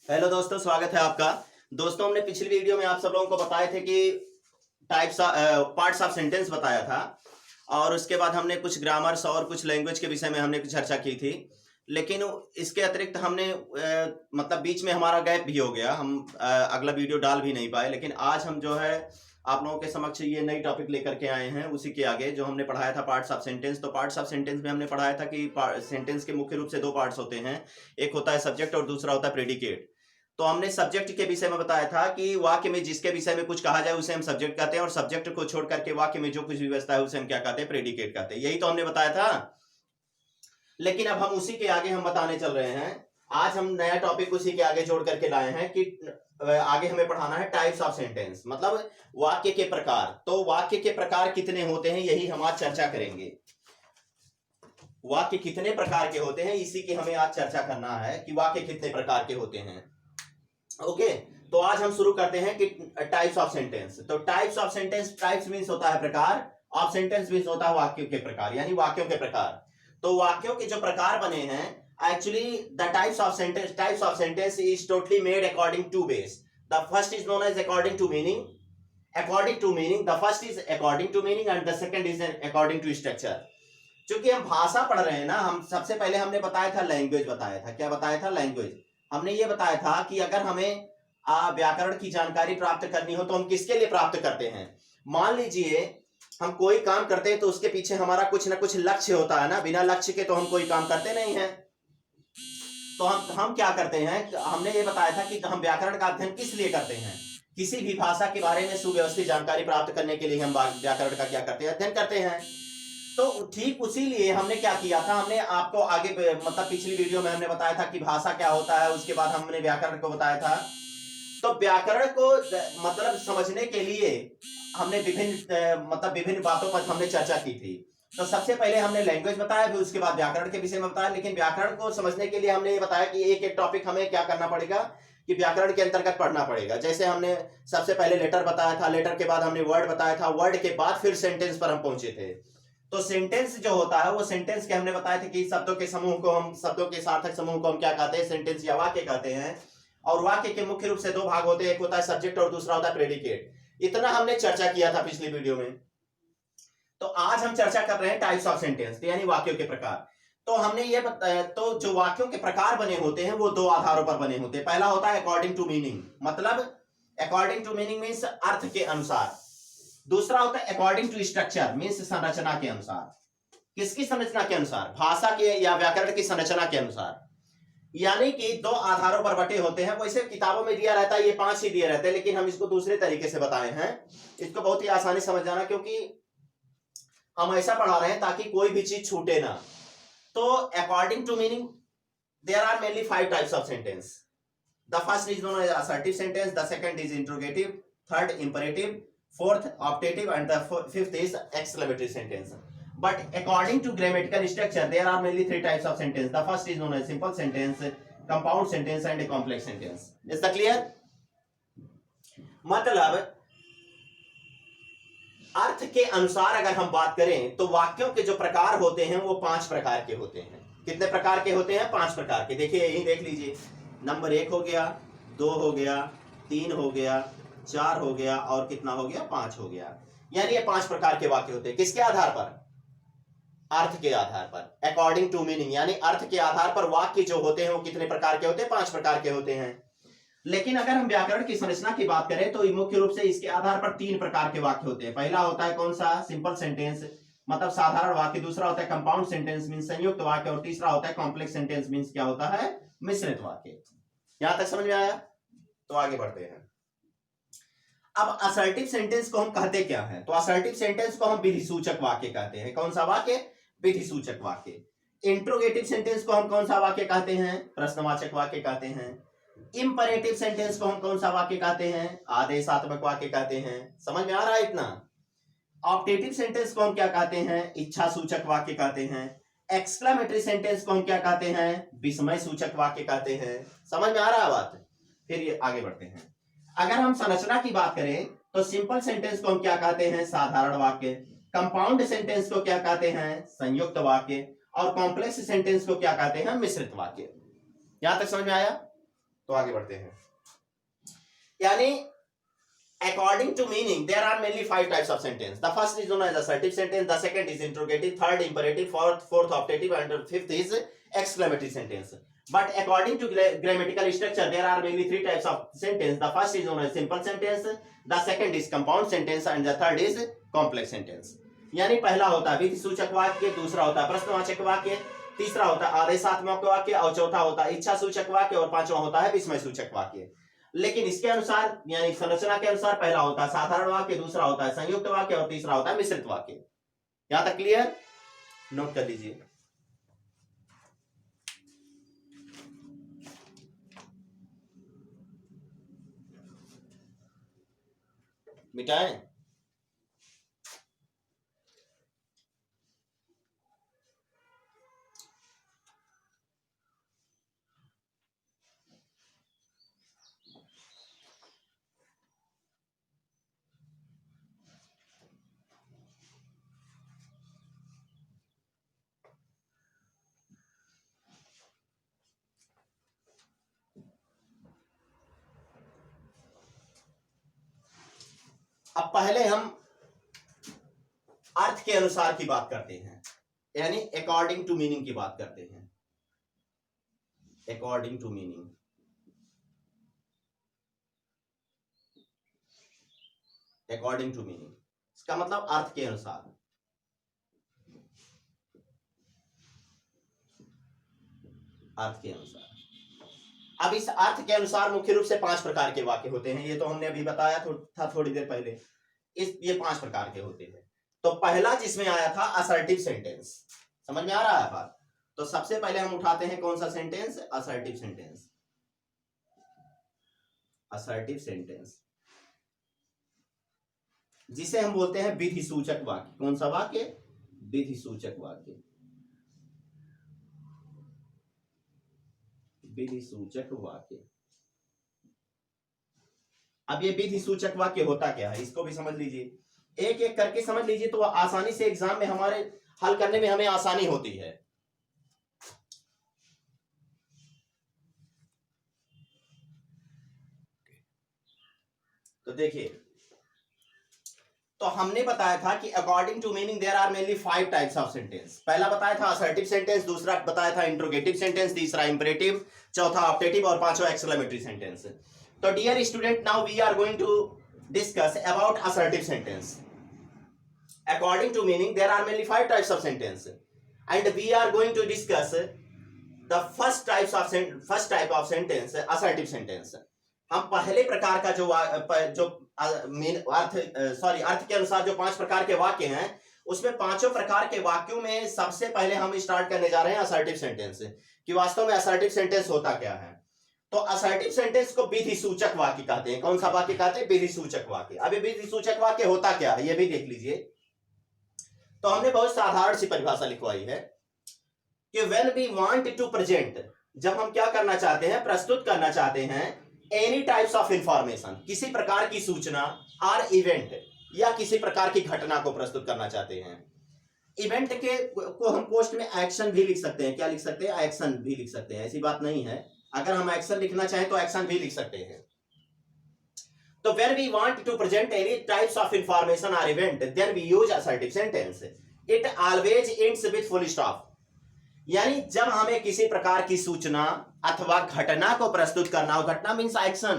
Hello दोस्तों, स्वागत है आपका। दोस्तों, हमने पिछली वीडियो में आप सब लोगों को बताए थे कि टाइप्स पार्ट्स ऑफ सेंटेंस बताया था और उसके बाद हमने कुछ ग्रामर्स और कुछ लैंग्वेज के विषय में हमने कुछ चर्चा की थी। लेकिन इसके अतिरिक्त हमने मतलब बीच में हमारा गैप भी हो गया, हम अगला वीडियो डाल भी नहीं पाए। लेकिन आज हम जो है आप लोगों के समक्ष ये नई टॉपिक लेकर के आए हैं, उसी के आगे जो हमने पढ़ाया था पार्ट्स ऑफ सेंटेंस। तो पार्ट्स ऑफ सेंटेंस में हमने पढ़ाया था कि सेंटेंस के मुख्य रूप से दो पार्ट्स होते हैं, एक होता है सब्जेक्ट और दूसरा होता है प्रेडिकेट। तो हमने सब्जेक्ट के विषय में बताया था कि वाक्य में जिसके विषय में कुछ कहा जाए उसे हम सब्जेक्ट कहते हैं, और सब्जेक्ट को छोड़ करके वाक्य में जो कुछ व्यवस्था है उसे हम क्या कहते हैं, प्रेडिकेट कहते हैं। यही तो हमने बताया था। लेकिन अब हम उसी के आगे हम बताने चल रहे हैं। आज हम नया टॉपिक उसी के आगे जोड़ करके लाए हैं कि आगे हमें पढ़ाना है टाइप्स ऑफ सेंटेंस, मतलब वाक्य के प्रकार। तो वाक्य के प्रकार कितने होते हैं, यही हम आज चर्चा करेंगे। वाक्य कितने प्रकार के होते हैं, इसी की हमें आज चर्चा करना है कि वाक्य कितने प्रकार के होते हैं। ओके, तो आज हम शुरू करते हैं कि टाइप्स ऑफ सेंटेंस। तो types of sentence, types means होता है प्रकार, ऑफ सेंटेंस मींस होता है वाक्यों के प्रकार, यानी वाक्यों के प्रकार। तो वाक्यों के जो प्रकार बने हैं, actually the types of sentence is totally made according to base. The first is known as according to meaning, the first is according to meaning and the second is according to structure. चूंकि हम भाषा पढ़ रहे हैं ना, हम सबसे पहले हमने बताया था लैंग्वेज, बताया था क्या बताया था, लैंग्वेज। हमने ये बताया था कि अगर हमें व्याकरण की जानकारी प्राप्त करनी हो तो हम किसके लिए प्राप्त करते हैं। मान लीजिए हम कोई काम करते हैं तो उसके पीछे हमारा कुछ ना कुछ लक्ष्य होता है ना, बिना लक्ष्य के तो हम कोई काम करते नहीं हैं। तो हम क्या करते हैं, हमने ये बताया था कि हम व्याकरण का अध्ययन किस लिए करते हैं। किसी भी भाषा के बारे में सुव्यवस्थित जानकारी प्राप्त करने के लिए हम व्याकरण का क्या करते हैं, अध्ययन करते हैं। तो ठीक उसी लिए हमने क्या किया था, हमने आपको आगे मतलब पिछली वीडियो में हमने बताया था कि भाषा क्या होता है, उसके बाद हमने व्याकरण को बताया था। तो व्याकरण को मतलब समझने के लिए हमने विभिन्न बातों पर हमने चर्चा की थी। तो सबसे पहले हमने लैंग्वेज बताया, फिर उसके बाद व्याकरण के विषय में बताया। लेकिन व्याकरण को समझने के लिए हमने ये बताया कि एक एक टॉपिक हमें क्या करना पड़ेगा, कि व्याकरण के अंतर्गत पढ़ना पड़ेगा। जैसे हमने सबसे पहले लेटर बताया था, लेटर के बाद हमने वर्ड बताया था, वर्ड के बाद फिर सेंटेंस पर हम पहुंचे थे। तो सेंटेंस जो होता है वो सेंटेंस के हमने बताया था कि शब्दों के समूह को हम, शब्दों के सार्थक समूह को हम क्या कहते हैं, सेंटेंस या वाक्य कहते हैं। और वाक्य के मुख्य रूप से दो भाग होते हैं, एक होता है सब्जेक्ट और दूसरा होता है प्रेडिकेट। इतना हमने चर्चा किया था पिछली वीडियो में। तो आज हम चर्चा कर रहे हैं टाइप्स ऑफ सेंटेंस, यानी वाक्यों के प्रकार। तो हमने ये बताया, तो जो वाक्यों के प्रकार बने होते हैं वो दो आधारों पर बने होते हैं। पहला होता है अकॉर्डिंग टू मीनिंग, मतलब अकॉर्डिंग टू मीनिंग मीन्स अर्थ के अनुसार। दूसरा होता है अकॉर्डिंग टू स्ट्रक्चर, मीन्स संरचना के अनुसार। किसकी संरचना के अनुसार, भाषा के या व्याकरण की संरचना के अनुसार। यानी कि दो आधारों पर बटे होते हैं। वैसे किताबों में दिया रहता है ये 5 ही दिए रहते हैं, लेकिन हम इसको दूसरे तरीके से बताए हैं। इसको बहुत ही आसानी समझ जाना, क्योंकि हम ऐसा पढ़ा रहे हैं ताकि कोई भी चीज छूटे ना। तो according to meaning there are mainly 5 types of sentence. The first is known as assertive sentence, the second is interrogative, third imperative, fourth optative, and the fifth is exclamatory sentence. But according to grammatical structure there are mainly 3 types of sentence. The first is known as simple sentence, compound sentence and a complex sentence. Is that clear? मतलब अर्थ के अनुसार अगर हम बात करें तो वाक्यों के जो प्रकार होते हैं वो 5 प्रकार के होते हैं। कितने प्रकार के होते हैं, 5 प्रकार के। देखिए यही देख लीजिए, नंबर 1 हो गया, 2 हो गया, 3 हो गया, 4 हो गया, और कितना हो गया, 5 हो गया। यानी ये 5 प्रकार के वाक्य होते हैं। किसके आधार पर, अर्थ के आधार पर। अकॉर्डिंग टू मीनिंग, यानी अर्थ के आधार पर वाक्य जो होते हैं वो कितने प्रकार के होते हैं, 5 प्रकार के होते हैं। लेकिन अगर हम व्याकरण की संरचना की बात करें तो मुख्य रूप से इसके आधार पर 3 प्रकार के वाक्य होते हैं। पहला होता है कौन सा, सिंपल सेंटेंस, मतलब साधारण वाक्य। दूसरा होता है कंपाउंड सेंटेंस मींस संयुक्त वाक्य, और तीसरा होता है कॉम्प्लेक्स सेंटेंस मींस क्या होता है, मिश्रित वाक्य। यहां तक समझ में आया? तो आगे बढ़ते हैं। अब असर्टिव सेंटेंस को हम कहते क्या है, तो असर्टिव सेंटेंस को हम विधि सूचक वाक्य कहते हैं। कौन सा वाक्य, विधि सूचक वाक्य। इंट्रोगेटिव सेंटेंस को हम कौन सा वाक्य कहते हैं, प्रश्नवाचक वाक्य कहते हैं। इंपरेटिव सेंटेंस को हम कौन सा वाक्य कहते हैं, आदेशात्मक वाक्य कहते हैं। समझ में आ रहा है इतना? ऑप्टेटिव सेंटेंस को हम क्या कहते हैं, इच्छा सूचक वाक्य कहते हैं। एक्सक्लेमेटरी सेंटेंस को हम क्या कहते हैं, विस्मय सूचक वाक्य कहते हैं। समझ में आ रहा है बात? फिर ये आगे बढ़ते हैं। अगर हम संरचना की बात करें तो सिंपल सेंटेंस को हम क्या कहते हैं, साधारण वाक्य। कंपाउंड सेंटेंस को क्या कहते हैं, संयुक्त वाक्य। और कॉम्प्लेक्स सेंटेंस को क्या कहते हैं, मिश्रित वाक्य। यहां तक समझ में आया? तो आगे बढ़ते हैं। यानी according to meaning there are mainly 5 types of sentence. The first is known as assertive sentence, the second is interrogative, third imperative, fourth optative, and fifth is exclamatory sentence. But according to grammatical structure there are mainly 3 types of sentence. The first is known as simple sentence, the second is compound sentence, and the third is complex sentence. यानी पहला होता है विधि सूचक वाक्य, दूसरा होता है प्रश्नवाचक वाक्य, तीसरा होता है आदेशात्मक वाक्य, और चौथा होता है इच्छा सूचक वाक्य, और पांचवा होता है विस्मय सूचक वाक्य। लेकिन इसके अनुसार यानी संरचना के अनुसार पहला होता है साधारण वाक्य, दूसरा होता है संयुक्त वाक्य, और तीसरा होता है मिश्रित वाक्य। यहां तक क्लियर? नोट कर लीजिए। मिटाएं? अब पहले हम अर्थ के अनुसार की बात करते हैं, यानी अकॉर्डिंग टू मीनिंग की बात करते हैं। According to meaning, according to meaning इसका मतलब अर्थ के अनुसार। अर्थ के अनुसार। अब इस अर्थ के अनुसार मुख्य रूप से 5 प्रकार के वाक्य होते हैं। ये तो हमने अभी बताया था थोड़ी देर पहले। ये 5 प्रकार के होते हैं। तो पहला जिसमें आया था असर्टिव सेंटेंस, समझ में आ रहा है बात? तो सबसे पहले हम उठाते हैं कौन सा sentence? Assertive sentence. Assertive sentence जिसे हम बोलते हैं विधि सूचक वाक्य। कौन सा वाक्य? विधि सूचक वाक्य। विधि सूचक वाक्य। अब ये विधि सूचक वाक्य होता क्या है, इसको भी समझ लीजिए। एक एक करके समझ लीजिए तो आसानी से एग्जाम में हमारे हल करने में हमें आसानी होती है। तो देखिए, तो हमने बताया था कि according to meaning there are mainly 5 types of sentence. पहला बताया था असर्टिव सेंटेंस, दूसरा बताया था इंट्रोगेटिव सेंटेंस, तीसरा इंपरेटिव, चौथा ऑप्टेटिव, और पांचवा एक्सक्लेमेटरी सेंटेंस। तो dear student, now we are going to discuss about assertive sentence. According to meaning there are mainly 5 types of sentence and we are going to discuss the first type of sentence, assertive sentence. हम पहले प्रकार का अर्थ के अनुसार जो 5 प्रकार के वाक्य हैं, उसमें पांचों प्रकार के वाक्यों में सबसे पहले हम स्टार्ट करने जा रहे हैं असर्टिव सेंटेंस कि वास्तव में असर्टिव सेंटेंस होता क्या है। तो असर्टिव सेंटेंस को विधि सूचक वाक्य कहते हैं। कौन सा वाक्य कहते हैं? विधि सूचक वाक्य। अभी विधि सूचक वाक्य होता क्या है ये भी देख लीजिए। तो हमने बहुत साधारण सी परिभाषा लिखवाई है कि when we want to present, जब हम क्या करना चाहते हैं? प्रस्तुत करना चाहते हैं एनी टाइप्स ऑफ इंफॉर्मेशन, किसी प्रकार की सूचना, और इवेंट या किसी प्रकार की घटना को प्रस्तुत करना चाहते हैं। इवेंट को हम पोस्ट में एक्शन भी लिख सकते हैं। क्या लिख सकते हैं? एक्शन भी लिख सकते हैं, ऐसी बात नहीं है। अगर हम एक्शन लिखना चाहें तो एक्शन भी लिख सकते हैं। तो when we want to present any types of information or event, then we use assertive sentence. It always ends with full stop. यानी जब हमें किसी प्रकार की सूचना अथवा घटना को प्रस्तुत करना हो, घटना मीन्स एक्शन,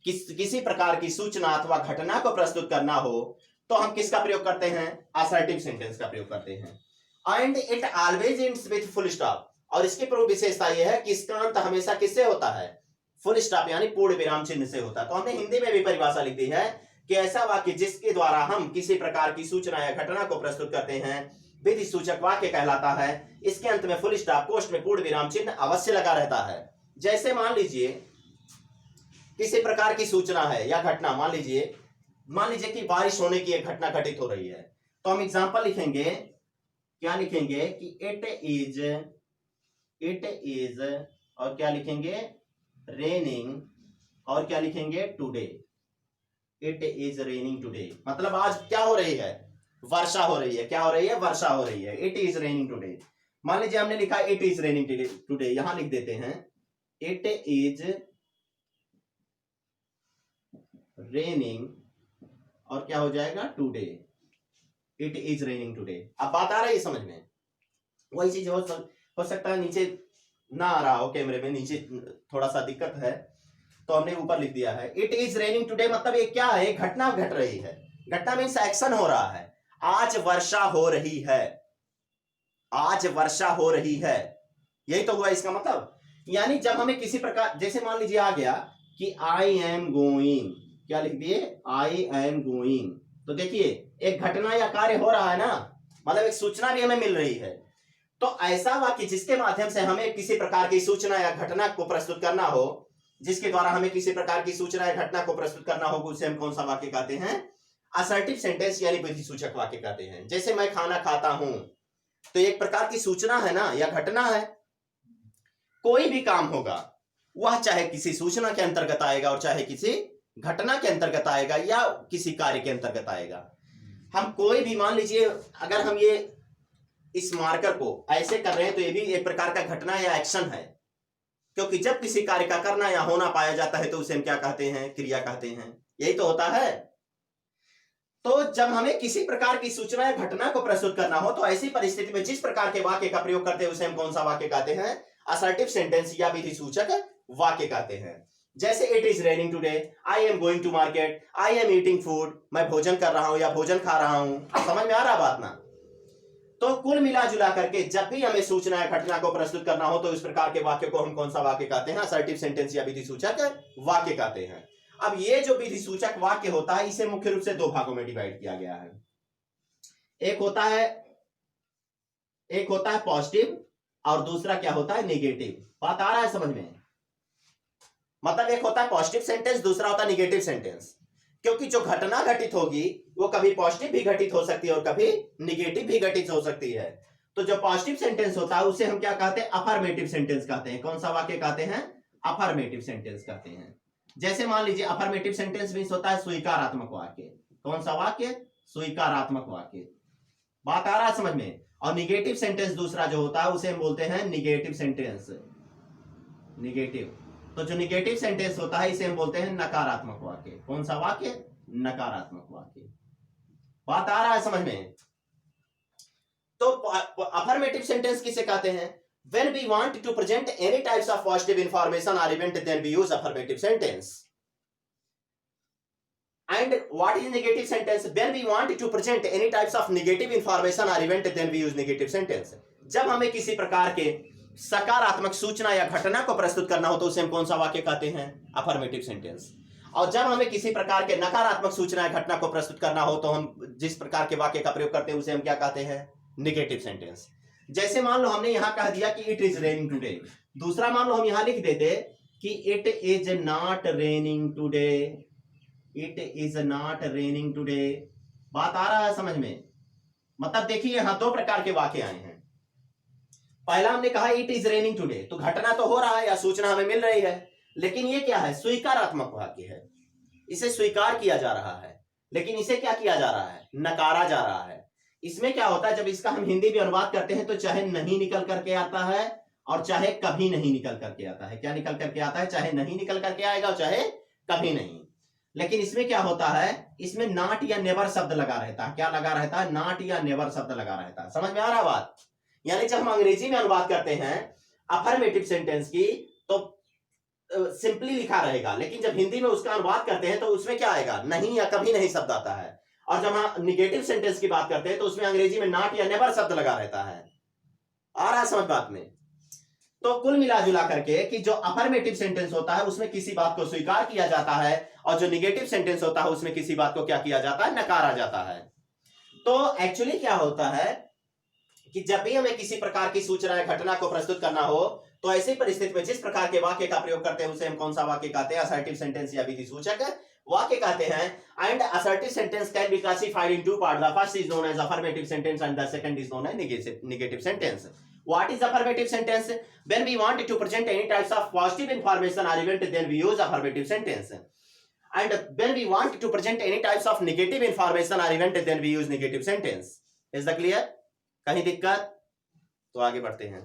किसी प्रकार की सूचना अथवा घटना को प्रस्तुत करना हो, तो हम किसका प्रयोग करते हैं? असर्टिव सेंटेंस का प्रयोग करते हैं। And it always ends with full stop, और इसकी प्रमुख विशेषता यह है कि इसका अंत हमेशा किससे होता है? फुल स्टॉप यानी पूर्ण विराम चिन्ह से होता है। तो हमने हिंदी में भी परिभाषा लिख दी है कि ऐसा वाक्य जिसके द्वारा हम किसी प्रकार की सूचना या घटना को प्रस्तुत करते हैं विधि सूचक वाक्य कहलाता है। इसके अंत में फुल स्टॉप, पोस्ट में पूर्ण विराम चिन्ह अवश्य लगा रहता है। जैसे मान लीजिए किसी प्रकार की सूचना है या घटना, मान लीजिए कि बारिश होने की एक घटना घटित हो रही है, तो हम एग्जांपल लिखेंगे। क्या लिखेंगे? कि इट इज और क्या लिखेंगे? रेनिंग, और क्या लिखेंगे? Today. It is raining today, मतलब आज क्या हो रही है? वर्षा हो रही है। क्या हो रही है? वर्षा हो रही है। It is raining today. मान लीजिए हमने लिखा इट इज रेनिंग टुडे, यहां लिख देते हैं इट इज रेनिंग, और क्या हो जाएगा, today, it is raining today. अब बात आ रही है समझ में? वही चीज हो सकता है नीचे ना आ रहा हो, कैमरे में नीचे थोड़ा सा दिक्कत है, तो हमने ऊपर लिख दिया है इट इज रेनिंग टुडे। मतलब ये क्या है, घटना घट रही है। घटना मीन्स एक्शन हो रहा है। आज वर्षा हो रही है, आज वर्षा हो रही है, यही तो हुआ इसका मतलब। यानी जब हमें किसी प्रकार, जैसे मान लीजिए आ गया कि आई एम गोइंग, क्या लिख दिए, आई एम गोइंग, तो देखिए एक घटना या कार्य हो रहा है ना, मतलब एक सूचना भी हमें मिल रही है। तो ऐसा वाक्य जिसके माध्यम से हमें किसी प्रकार की सूचना या घटना को प्रस्तुत करना हो, जिसके द्वारा हमें किसी प्रकार की सूचना या घटना को प्रस्तुत करना हो, उसे हम कौन सा वाक्य कहते हैं, असर्टिव सेंटेंस यानी विधि सूचक वाक्य कहते हैं। जैसे मैं खाना खाता हूं, तो एक प्रकार की सूचना है ना या घटना है। कोई भी काम होगा वह चाहे किसी सूचना के अंतर्गत आएगा और चाहे किसी घटना के अंतर्गत आएगा या किसी कार्य के अंतर्गत आएगा। हम कोई भी, मान लीजिए अगर हम ये इस मार्कर को ऐसे कर रहे हैं तो ये भी एक प्रकार का घटना या एक्शन है, क्योंकि जब किसी कार्य का करना या होना पाया जाता है तो उसे हम क्या कहते हैं, क्रिया कहते हैं। यही तो होता है। तो जब हमें किसी प्रकार की सूचना या घटना को प्रस्तुत करना हो तो ऐसी परिस्थिति में जिस प्रकार के वाक्य का प्रयोग करते हैं उसे हम कौन सा वाक्य कहते हैं, असर्टिव सेंटेंस या विधि सूचक वाक्य कहते हैं। जैसे it is raining today, I am going to market, I am eating food, मैं भोजन कर रहा हूं या भोजन खा रहा हूं। समझ में आ रहा बात ना? तो कुल मिला जुला करके जब भी हमें सूचना या घटना को प्रस्तुत करना हो तो इस प्रकार के वाक्य को हम कौन सा वाक्य कहते हैं, असर्टिव सेंटेंस या विधि सूचक वाक्य कहते हैं। अब ये जो विधि सूचक वाक्य होता है इसे मुख्य रूप से दो भागों में डिवाइड किया गया है। एक होता है पॉजिटिव और दूसरा क्या होता है, नेगेटिव। बात आ रहा है समझ में? मतलब एक होता है पॉजिटिव सेंटेंस, दूसरा होता है नेगेटिव सेंटेंस। क्योंकि जो घटना घटित होगी वो कभी पॉजिटिव भी घटित हो सकती है और कभी निगेटिव भी घटित हो सकती है। तो जो पॉजिटिव सेंटेंस होता है उसे हम क्या कहते हैं, अफर्मेटिव सेंटेंस कहते हैं। कौन सा वाक्य कहते हैं, अफर्मेटिव सेंटेंस कहते हैं। जैसे मान लीजिए अफर्मेटिव सेंटेंस मींस होता है स्वीकारात्मक वाक्य। कौन सा वाक्य, स्वीकारात्मक वाक्य। बात आ रहा है समझ में? और निगेटिव सेंटेंस दूसरा जो होता है उसे हम बोलते हैं निगेटिव सेंटेंस, निगेटिव। तो जो निगेटिव सेंटेंस होता है इसे हम बोलते हैं नकारात्मक वाक्य। कौन सा वाक्य, नकारात्मक वाक्य। बात आ रहा है समझ में? तो अफर्मेटिव सेंटेंस किसे कहते हैं, when we want to present any types of positive information or event then we use affirmative sentence. And what is negative sentence, when we want to present any types of negative information or event then we use negative sentence. जब हमें किसी प्रकार के सकारात्मक सूचना या घटना को प्रस्तुत करना हो तो उसे हम कौन सा वाक्य कहते हैं, अफर्मेटिव सेंटेंस। और जब हमें किसी प्रकार के नकारात्मक सूचना या घटना को प्रस्तुत करना हो तो हम जिस प्रकार के वाक्य का प्रयोग करते हैं उसे हम क्या कहते हैं, नेगेटिव सेंटेंस। जैसे मान लो हमने यहां कह दिया कि इट इज रेनिंग टुडे, दूसरा मान लो हम यहां लिख देते कि it is not raining today, it is not raining today. बात आ रहा है समझ में? मतलब देखिए यहां दो प्रकार के वाक्य आए हैं। पहला हमने कहा इट इज रेनिंग टुडे, तो घटना तो हो रहा है या सूचना हमें मिल रही है, लेकिन ये क्या है, स्वीकारात्मक वाक्य है। इसे स्वीकार किया जा रहा है, लेकिन इसे क्या किया जा रहा है, नकारा जा रहा है। इसमें क्या होता है, जब इसका हम हिंदी में अनुवाद करते हैं तो चाहे नहीं निकल करके आता है और चाहे कभी नहीं निकल करके आता है। क्या निकल करके आता है, चाहे नहीं निकल करके आएगा और चाहे कभी नहीं। लेकिन इसमें क्या होता है, इसमें नॉट या नेवर शब्द लगा रहता है। क्या लगा रहता है, नॉट या नेवर शब्द लगा रहता है। समझ में आ रहा है बात? यानी जब हम अंग्रेजी में अनुवाद करते हैं अफर्मेटिव सेंटेंस की तो सिंपली लिखा रहेगा, लेकिन जब हिंदी में उसका अनुवाद करते हैं तो उसमें क्या आएगा, नहीं या कभी नहीं शब्द आता है। और जब हम निगेटिव सेंटेंस की बात करते हैं तो उसमें अंग्रेजी में नॉट या नेवर शब्द लगा रहता है। आ रहा है समझ बात में? तो कुल मिला जुला करके कि जो अफर्मेटिव सेंटेंस होता है उसमें किसी बात को स्वीकार किया जाता है और जो निगेटिव सेंटेंस होता है उसमें किसी बात को क्या किया जाता है, नकारा जाता है। तो एक्चुअली क्या होता है कि जब भी हमें किसी प्रकार की सूचना या घटना को प्रस्तुत करना हो तो ऐसी परिस्थिति में जिस प्रकार के वाक्य का प्रयोग करते हैं उसे हम कौन सा वाक्य कहते हैं, असर्टिव सेंटेंस या विधि सूचक वाक्य कहते हैं। And assertive sentence can be classified in two part, the first is known as affirmative sentence and the second is known as negative sentence. What is affirmative sentence? When we want to present any types of positive information or event, then we use affirmative sentence. And when we want to present any types of negative information or event, then we use negative sentence. Is that clear? कहीं दिक्कत? तो आगे बढ़ते हैं।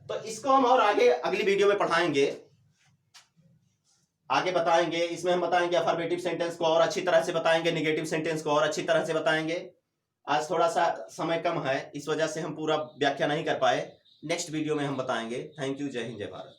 तो इसको हम और आगे अगली वीडियो में पढ़ाएंगे। आगे बताएंगे। इसमें हम बताएंगे अफर्मेटिव सेंटेंस को और अच्छी तरह से बताएंगे, नेगेटिव सेंटेंस को और अच्छी तरह से बताएंगे। आज थोड़ा सा समय कम है, इस वजह से हम पूरा व्याख्या नहीं कर पाए। नेक्स्ट वीडियो में हम बताएंगे। Thank you. जय हिंद, जय भारत।